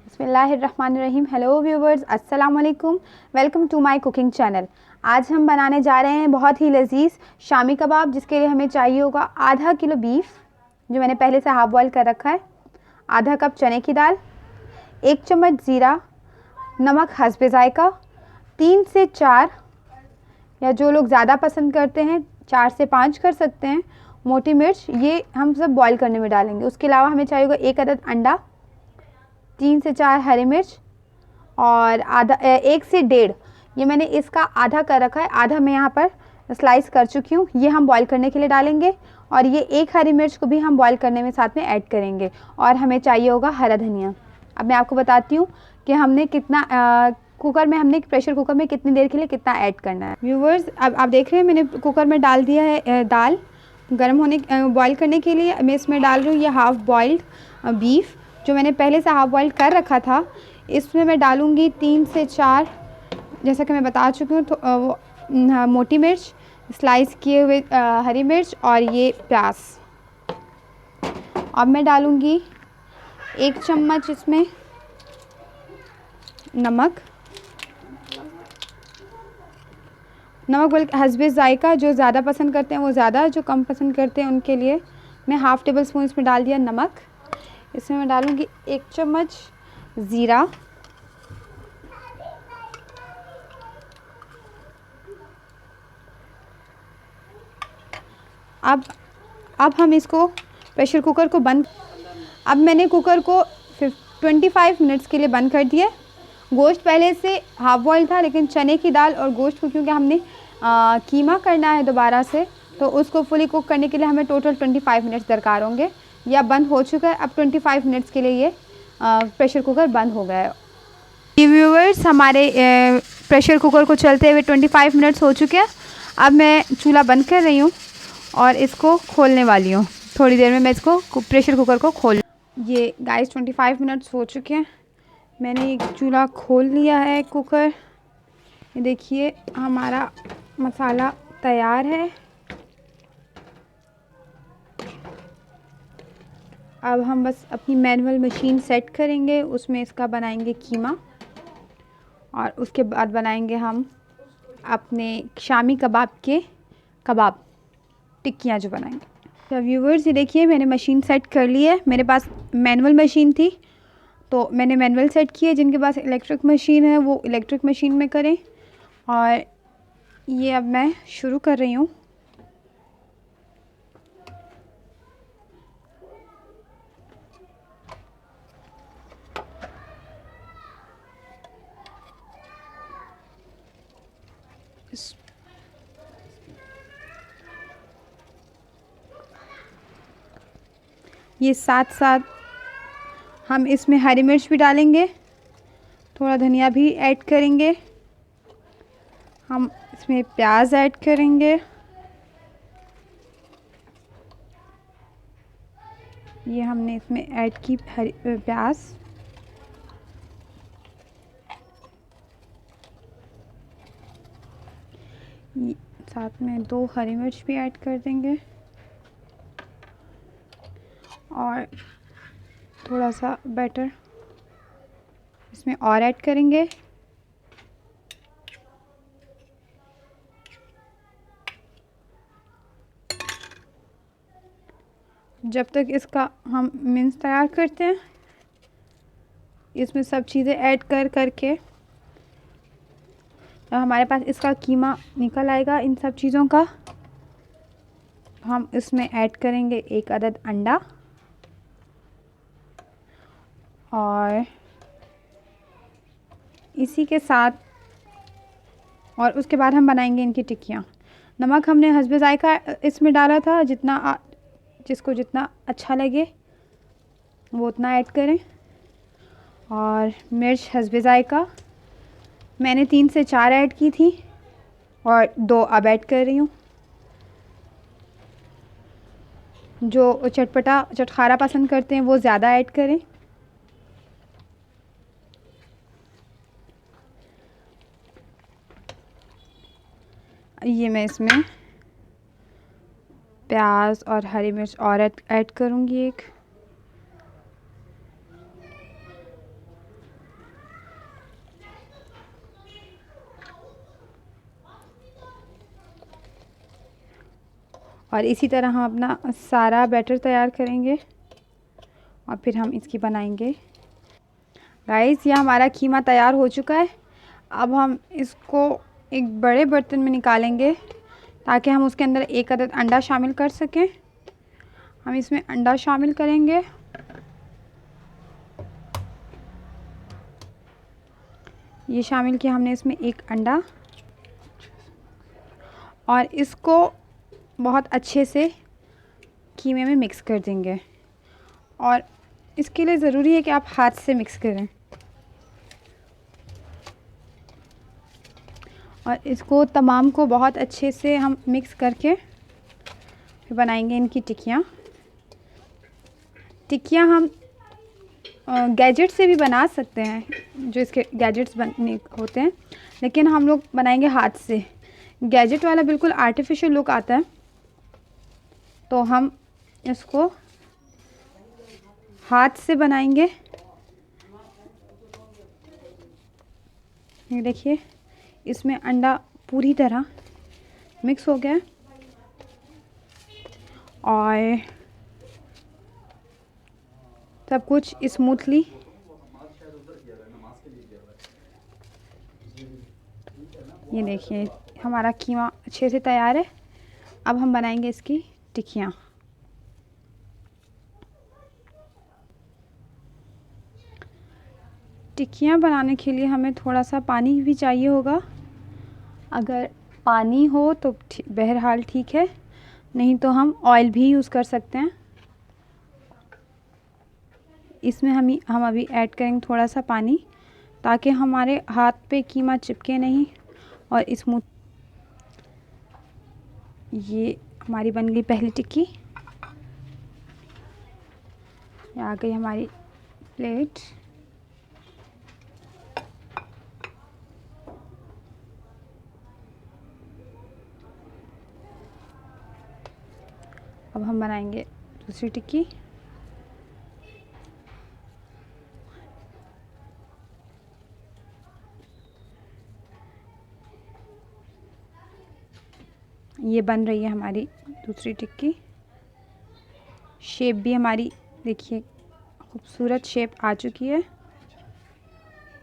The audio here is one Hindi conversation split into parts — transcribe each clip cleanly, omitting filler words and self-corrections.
बिस्मिल्लाहिर्रहमानिर्रहीम। हेलो व्यूवर्स, अस्सलाम वालेकुम। Welcome to my cooking channel. आज हम बनाने जा रहे हैं बहुत ही लजीज शामी कबाब, जिसके लिए हमें चाहिए होगा आधा किलो बीफ जो मैंने पहले से हाफ बॉयल कर रखा है, आधा कप चने की दाल, 1 चम्मच ज़ीरा, नमक हस्बे ज़ायका, 3 से 4 या जो लोग ज़्यादा पसंद करते हैं 4 से 5 कर सकते हैं मोटी मिर्च, ये हम सब बॉईल करने में डालेंगे। उसके अलावा हमें चाहिए होगा 1 अदद अंडा, 3 से 4 हरी मिर्च और आधा 1 से 1.5, ये मैंने इसका आधा कर रखा है, आधा मैं यहाँ पर स्लाइस कर चुकी हूँ, ये हम बॉईल करने के लिए डालेंगे। और ये 1 हरी मिर्च को भी हम बॉईल करने में साथ में ऐड करेंगे। और हमें चाहिए होगा हरा धनिया। अब मैं आपको बताती हूँ कि हमने कितना कुकर में, हमने प्रेशर कुकर में कितनी देर के लिए कितना ऐड करना है। व्यूवर्स, अब आप देख रहे हैं मैंने कुकर में डाल दिया है दाल गर्म होने बॉईल करने के लिए। मैं इसमें डाल रही हूँ ये हाफ़ बॉइल्ड बीफ जो मैंने पहले से हाफ़ बॉइल्ड कर रखा था। इसमें मैं डालूँगी 3 से 4, जैसा कि मैं बता चुकी हूँ, वो मोटी मिर्च, स्लाइस किए हुए हरी मिर्च और ये प्याज। अब मैं डालूँगी 1 चम्मच इसमें नमक बल्कि हस्बे ज़ायका, जो ज़्यादा पसंद करते हैं वो ज़्यादा, जो कम पसंद करते हैं उनके लिए मैं हाफ़ टेबल स्पून इसमें डाल दिया नमक। इसमें मैं डालूँगी 1 चम्मच ज़ीरा, अब हम इसको प्रेशर कुकर को बंद, अब मैंने कुकर को 25 मिनट्स के लिए बंद कर दिया। गोश्त पहले से हाफ़ बॉयल था, लेकिन चने की दाल और गोश्त को क्योंकि हमने कीमा करना है दोबारा से, तो उसको फुली कुक करने के लिए हमें टोटल 25 मिनट्स दरकार होंगे। ये अब बंद हो चुका है। अब 25 मिनट्स के लिए ये प्रेशर कुकर बंद हो गया है। व्यूवर्स, हमारे प्रेशर कुकर को चलते हुए 25 मिनट्स हो चुके हैं। अब मैं चूल्हा बंद कर रही हूँ और इसको खोलने वाली हूँ। थोड़ी देर में मैं इसको प्रेशर कुकर को खोल, ये गाइस 25 मिनट्स हो चुके हैं। मैंने एक चूल्हा खोल लिया है कुकर। ये देखिए हमारा मसाला तैयार है। अब हम बस अपनी मैनुअल मशीन सेट करेंगे, उसमें इसका बनाएंगे कीमा और उसके बाद बनाएंगे हम अपने शामी कबाब के कबाब टिक्कियाँ जो बनाएंगे। तो व्यूवर्स, ये देखिए मैंने मशीन सेट कर ली है। मेरे पास मैनुअल मशीन थी तो मैंने मैनुअल सेट की है। जिनके पास इलेक्ट्रिक मशीन है वो इलेक्ट्रिक मशीन में करें। और ये अब मैं शुरू कर रही हूँ। ये साथ साथ हम इसमें हरी मिर्च भी डालेंगे, थोड़ा धनिया भी ऐड करेंगे, हम इसमें प्याज ऐड करेंगे। ये हमने इसमें ऐड की हरी प्याज, साथ में 2 हरी मिर्च भी ऐड कर देंगे और थोड़ा सा बैटर इसमें और ऐड करेंगे। जब तक इसका हम मिक्स तैयार करते हैं, इसमें सब चीज़ें ऐड करके हमारे पास इसका कीमा निकल आएगा इन सब चीज़ों का, हम इसमें ऐड करेंगे 1 अदद अंडा और इसी के साथ, और उसके बाद हम बनाएंगे इनकी टिक्कियाँ। नमक हमने हस्बे ज़ायका इसमें डाला था, जिसको जितना अच्छा लगे वो उतना ऐड करें। और मिर्च हस्बे ज़ायका मैंने 3 से 4 ऐड की थी और 2 अब ऐड कर रही हूँ। जो चटपटा चटखारा पसंद करते हैं वो ज़्यादा ऐड करें। ये मैं इसमें प्याज और हरी मिर्च और ऐड करूँगी एक। और इसी तरह हम अपना सारा बैटर तैयार करेंगे और फिर हम इसकी बनाएंगे। गाइस, ये हमारा कीमा तैयार हो चुका है। अब हम इसको एक बड़े बर्तन में निकालेंगे ताकि हम उसके अंदर एक अदद अंडा शामिल कर सकें। हम इसमें अंडा शामिल करेंगे। ये शामिल किया हमने इसमें एक अंडा और इसको बहुत अच्छे से कीमे में मिक्स कर देंगे। और इसके लिए ज़रूरी है कि आप हाथ से मिक्स करें और इसको तमाम को बहुत अच्छे से हम मिक्स करके फिर बनाएंगे इनकी टिक्कियाँ। टिक्कियाँ हम गैजेट से भी बना सकते हैं, जो इसके गैजेट्स बनने होते हैं, लेकिन हम लोग बनाएंगे हाथ से। गैजेट वाला बिल्कुल आर्टिफिशियल लुक आता है, तो हम इसको हाथ से बनाएंगे। ये देखिए, इसमें अंडा पूरी तरह मिक्स हो गया और सब कुछ स्मूथली ये देखिए हमारा कीमा अच्छे से तैयार है। अब हम बनाएंगे इसकी टिक्कियाँ। टिक्कियाँ बनाने के लिए हमें थोड़ा सा पानी भी चाहिए होगा। अगर पानी हो तो बहरहाल ठीक है, नहीं तो हम ऑयल भी यूज़ कर सकते हैं। इसमें हम अभी ऐड करेंगे थोड़ा सा पानी ताकि हमारे हाथ पे कीमा चिपके नहीं और स्मूथ। ये हमारी बन गई पहली टिक्की। ये आ गई हमारी प्लेट। अब हम बनाएंगे दूसरी टिक्की। ये बन रही है हमारी दूसरी टिक्की। शेप भी हमारी देखिए खूबसूरत शेप आ चुकी है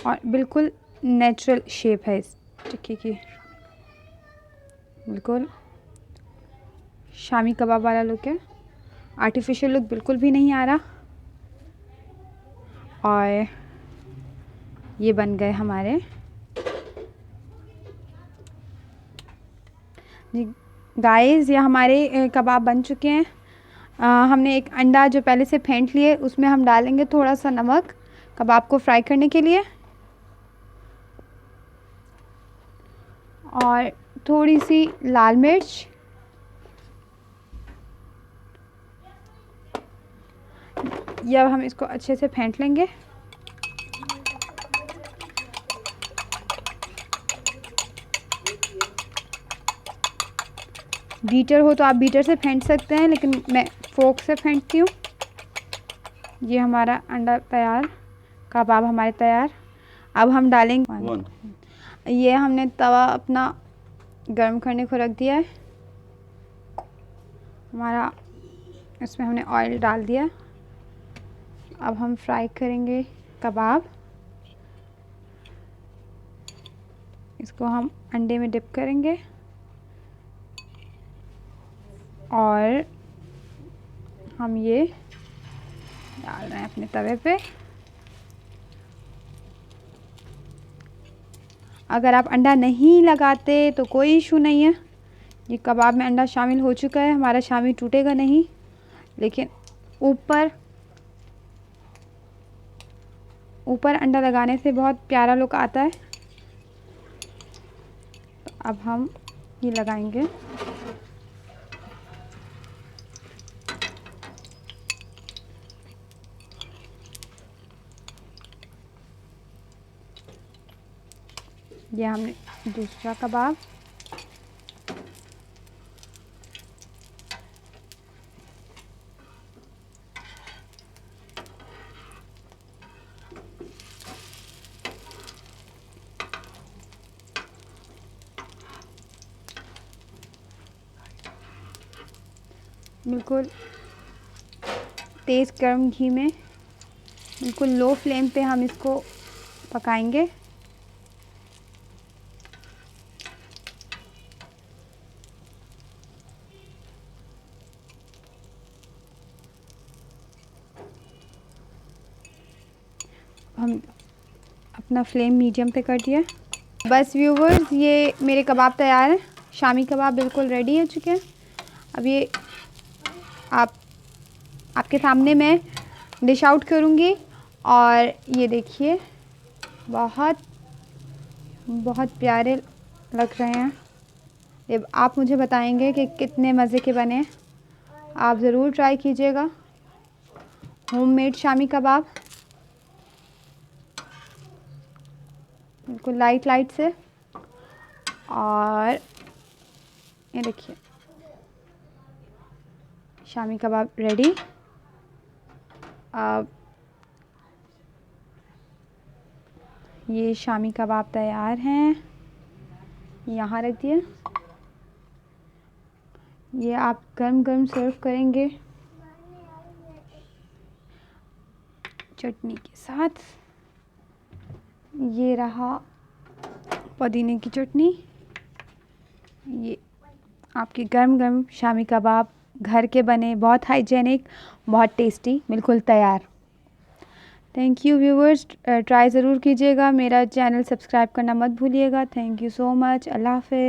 और बिल्कुल नेचुरल शेप है इस टिक्की की। बिल्कुल शामी कबाब वाला लुक है, आर्टिफिशियल लुक बिल्कुल भी नहीं आ रहा। और ये बन गए हमारे जी गाइस, ये हमारे कबाब बन चुके हैं। हमने एक अंडा जो पहले से फेंट लिए, उसमें हम डालेंगे थोड़ा सा नमक कबाब को फ्राई करने के लिए और थोड़ी सी लाल मिर्च। ये अब हम इसको अच्छे से फेंट लेंगे। बीटर हो तो आप बीटर से फेंट सकते हैं, लेकिन मैं फोक से फेंटती हूँ। ये हमारा अंडा तैयार, कबाब हमारे तैयार। अब हम डालेंगे। ये हमने तवा अपना गर्म करने को रख दिया है। हमारा इसमें हमने ऑयल डाल दिया। अब हम फ्राई करेंगे कबाब। इसको हम अंडे में डिप करेंगे और हम ये डाल रहे हैं अपने तवे पे। अगर आप अंडा नहीं लगाते तो कोई इशू नहीं है। ये कबाब में अंडा शामिल हो चुका है, हमारा शामी टूटेगा नहीं, लेकिन ऊपर अंडा लगाने से बहुत प्यारा लुक आता है। तो अब हम ये लगाएंगे। ये हमने दूसरा कबाब। बिल्कुल तेज़ गर्म घी में बिल्कुल लो फ्लेम पे हम इसको पकाएंगे। हम अपना फ्लेम मीडियम पे कर दिया। बस व्यूवर्स, ये मेरे कबाब तैयार हैं। शामी कबाब बिल्कुल रेडी हो चुके हैं। अब ये आपके सामने मैं डिश आउट करूँगी और ये देखिए बहुत बहुत प्यारे लग रहे हैं। अब आप मुझे बताएंगे कि कितने मज़े के बने हैं। आप ज़रूर ट्राई कीजिएगा होममेड शामी कबाब, बिल्कुल लाइट लाइट से। और ये देखिए शामी कबाब रेडी। अब ये शामी कबाब तैयार हैं, यहाँ रख दिए। ये आप गरम गरम सर्व करेंगे चटनी के साथ। ये रहा पुदीने की चटनी। ये आपके गरम गरम शामी कबाब घर के बने, बहुत हाइजेनिक, बहुत टेस्टी, बिल्कुल तैयार। थैंक यू व्यूवर्स, ट्राई ज़रूर कीजिएगा। मेरा चैनल सब्सक्राइब करना मत भूलिएगा। Thank you so much. अल्लाह हाफ़िज़।